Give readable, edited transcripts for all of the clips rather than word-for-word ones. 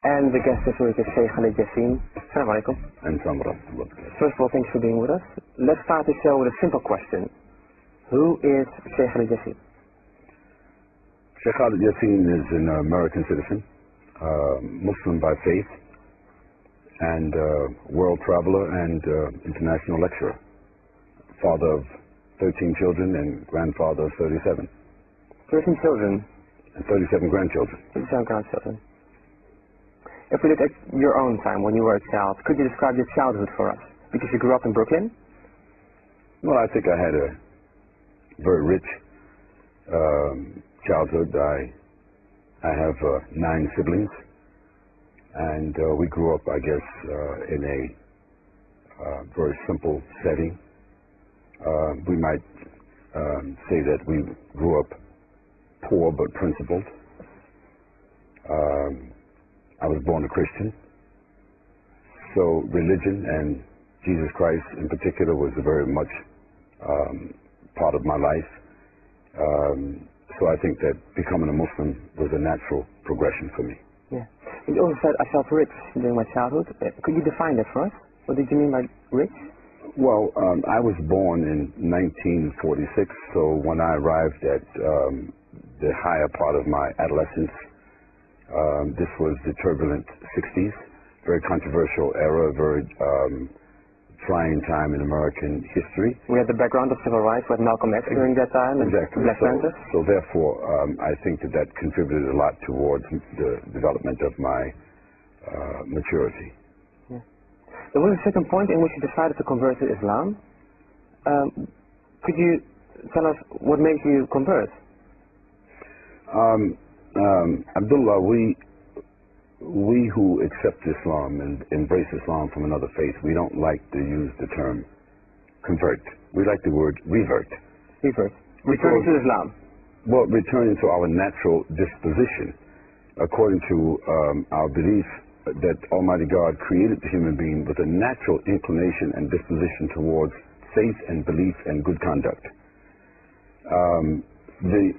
And the guest this week is Sheikh Halid Jasin. Assalamu alaikum. And First of all, thanks for being with us. Let's start the show with a simple question. Who is Sheikh Halid Jasin? Sheikh Halid Jasin is an American citizen, Muslim by faith, and world traveler and international lecturer. Father of 13 children and grandfather of 37. 13 children? And 37 grandchildren. 37 grandchildren. If we look at your own time when you were a child, could you describe your childhood for us? Because you grew up in Brooklyn? Well, I think I had a very rich childhood. I have 9 siblings, and we grew up, I guess, in a very simple setting. We might say that we grew up poor but principled. I was born a Christian, so religion and Jesus Christ in particular was very much part of my life. So I think that becoming a Muslim was a natural progression for me. Yeah. You also said I felt rich during my childhood. Could you define that for us? What did you mean by rich? Well, I was born in 1946, so when I arrived at the higher part of my adolescence, this was the turbulent 60s, very controversial era, very trying time in American history. We had the background of civil rights with Malcolm X during that time, exactly. And Black Panthers. So therefore, I think that contributed a lot towards the development of my maturity. Yeah. There was a certain point in which you decided to convert to Islam. Could you tell us what made you convert? Abdullah, we who accept Islam and embrace Islam from another faith, we don't like to use the term convert. We like the word revert. Revert. Returning to Islam. Well, returning to our natural disposition. According to our belief that Almighty God created the human being with a natural inclination and disposition towards faith and belief and good conduct. The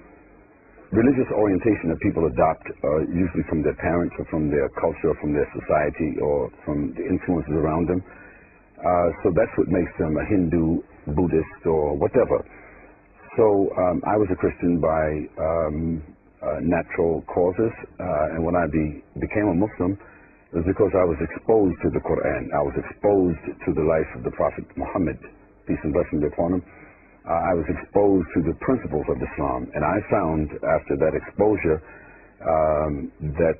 religious orientation that people adopt usually from their parents or from their culture or from their society or from the influences around them. So that's what makes them a Hindu, Buddhist, or whatever. So I was a Christian by natural causes, and when I became a Muslim, it was because I was exposed to the Quran. I was exposed to the life of the Prophet Muhammad, peace and blessings be upon him. I was exposed to the principles of Islam, and I found after that exposure that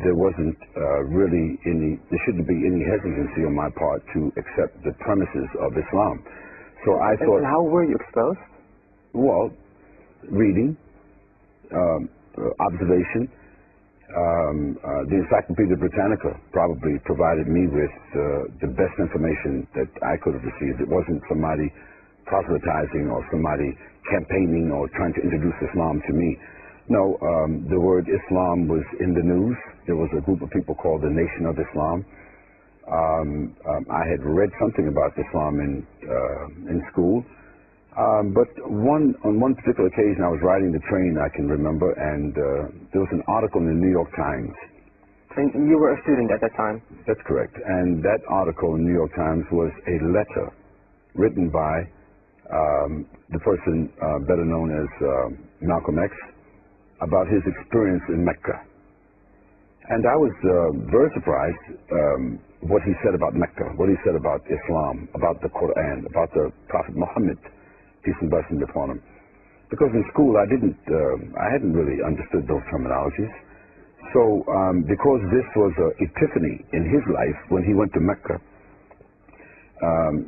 there wasn't there shouldn't be any hesitancy on my part to accept the premises of Islam. So I thought... And how were you exposed? Well, reading, observation. The Encyclopedia Britannica probably provided me with the best information that I could have received. It wasn't somebody proselytizing or somebody campaigning or trying to introduce Islam to me. No, the word Islam was in the news. There was a group of people called the Nation of Islam. I had read something about Islam in school, but on one particular occasion I was riding the train, I can remember, and there was an article in the New York Times. And you were a student at that time? That's correct. And that article in the New York Times was a letter written by the person better known as Malcolm X, about his experience in Mecca. And I was very surprised what he said about Mecca, what he said about Islam, about the Quran, about the Prophet Muhammad, peace and blessings be upon him. Because in school I hadn't really understood those terminologies. So because this was an epiphany in his life when he went to Mecca,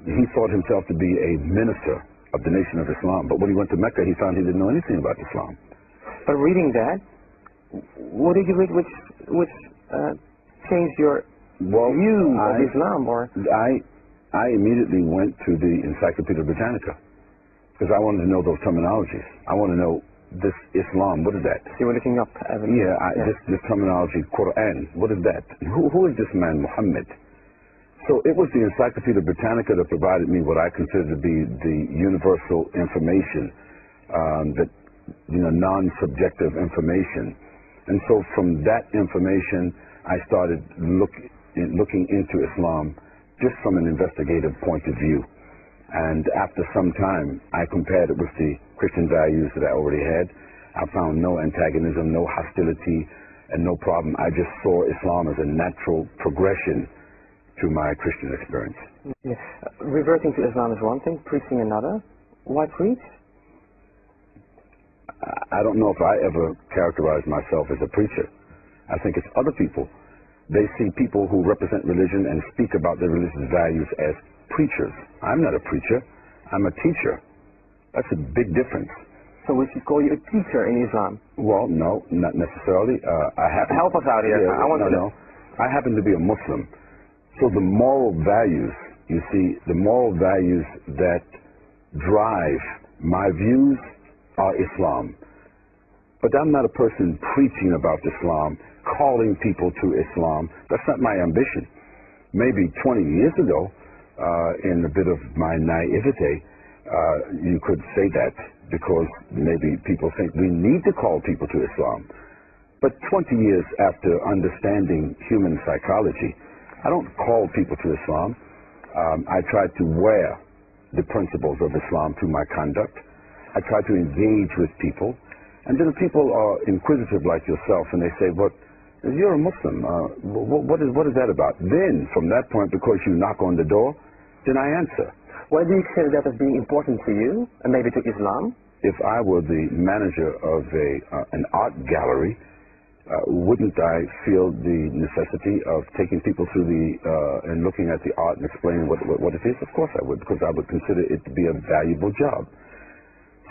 he thought himself to be a minister of the Nation of Islam. But when he went to Mecca, he found he didn't know anything about Islam. But reading that, what did you read which changed your view of Islam? Or I immediately went to the Encyclopedia Britannica because I wanted to know those terminologies. I want to know this Islam, what is that? You were looking up. This terminology, Quran, what is that? Who is this man, Muhammad? So it was the Encyclopedia Britannica that provided me what I consider to be the universal information, non-subjective information. And so from that information, I started looking into Islam just from an investigative point of view. And after some time, I compared it with the Christian values that I already had. I found no antagonism, no hostility, and no problem. I just saw Islam as a natural progression to my Christian experience. Yes. Reverting to Islam is one thing, preaching another. Why preach? I don't know if I ever characterized myself as a preacher. I think it's other people. They see people who represent religion and speak about their religious values as preachers. I'm not a preacher. I'm a teacher. That's a big difference. So we should call you a teacher in Islam? Well, no, not necessarily. Help us out here. Yeah, I happen to be a Muslim. So the moral values, you see, the moral values that drive my views are Islam. But I'm not a person preaching about Islam, calling people to Islam. That's not my ambition. Maybe 20 years ago, in a bit of my naivete, you could say that, because maybe people think we need to call people to Islam. But 20 years after understanding human psychology, I don't call people to Islam. I try to wear the principles of Islam through my conduct. I try to engage with people. And then if people are inquisitive like yourself and they say, "But you're a Muslim, what is that about?" Then, from that point, because you knock on the door, then I answer. Why do you consider that as being important to you, and maybe to Islam? If I were the manager of an art gallery, wouldn't I feel the necessity of taking people through and looking at the art and explaining what it is? Of course I would, because I would consider it to be a valuable job.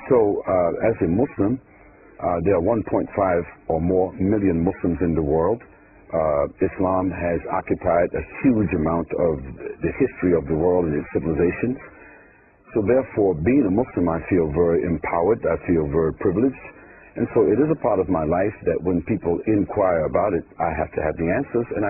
So, as a Muslim, there are 1.5 or more million Muslims in the world. Islam has occupied a huge amount of the history of the world and its civilizations. So therefore, being a Muslim, I feel very empowered, I feel very privileged. And so it is a part of my life that when people inquire about it, I have to have the answers, and I